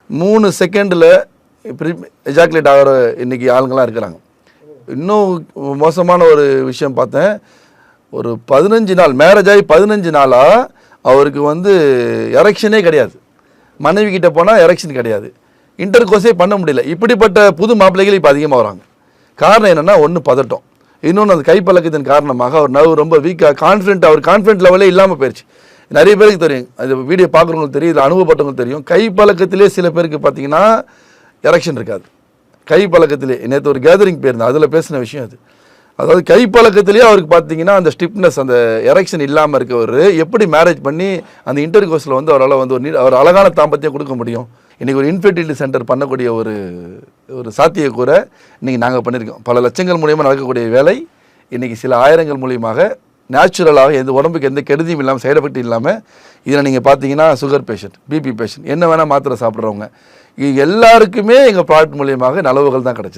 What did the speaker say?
3 செகண்டில் எஜாக்குலேட் ஆகிற இன்றைக்கி ஆளுங்களாம் இருக்கிறாங்க. இன்னும் மோசமான ஒரு விஷயம் பார்த்தேன். ஒரு 15 நாள் மேரேஜ் ஆகி 15 நாளாக அவருக்கு வந்து எரெக்ஷனே கிடையாது. மனைவி கிட்டே போனால் எரெக்ஷன் கிடையாது, இன்டர் கோர்ஸே பண்ண முடியல. இப்படிப்பட்ட புது மாப்பிள்ளைகள் இப்போ அதிகமாக வராங்க. காரணம் என்னென்னா, ஒன்று பதட்டம், இன்னொன்று அந்த கைப்பழக்கத்தின் காரணமாக அவர் நர்வ் ரொம்ப வீக்காக அவர் கான்ஃபிடென்ட் லெவலே இல்லாமல் போயிடுச்சு. நிறைய பேருக்கு தெரியும், அது வீடியோ பார்க்குறவங்களுக்கு தெரியும், இதில் அனுபவப்பட்டவங்களுக்கு தெரியும். கைப்பழக்கத்திலே சில பேருக்கு பார்த்தீங்கன்னா எரெக்ஷன் இருக்காது. கைப்பழக்கத்திலே நேற்று ஒரு கேதரிங் போயிருந்தேன், அதில் பேசின விஷயம் அது. அதாவது கைப்பழக்கத்திலே அவருக்கு பார்த்தீங்கன்னா அந்த ஸ்டிப்னஸ், அந்த எரெக்ஷன் இல்லாமல் இருக்கவர் எப்படி மேரேஜ் பண்ணி அந்த இன்டர் கோர்ஸில் வந்து அவரால் வந்து ஒரு அழகான தாம்பத்தியம் கொடுக்க முடியும். இன்றைக்கி ஒரு இன்ஃபெர்டிலிட்டி சென்டர் பண்ணக்கூடிய ஒரு சாத்தியக்கூற இன்றைக்கி நாங்கள் பண்ணியிருக்கோம். பல லட்சங்கள் மூலியமாக நடக்கக்கூடிய வேலை இன்றைக்கி சில ஆயிரங்கள் மூலியமாக நேச்சுரலாக எந்த உடம்புக்கு எந்த கெடுதியும் இல்லாமல், சைடு எஃபெக்ட் இல்லாமல். இதில் நீங்கள் பார்த்தீங்கன்னா சுகர் பேஷண்ட், பிபி பேஷண்ட், என்ன வேணால் மாத்திரை சாப்பிட்றவங்க, எல்லாருக்குமே எங்கள் ப்ராடக்ட் மூலியமாக நலவுகள் தான் கிடச்சிது.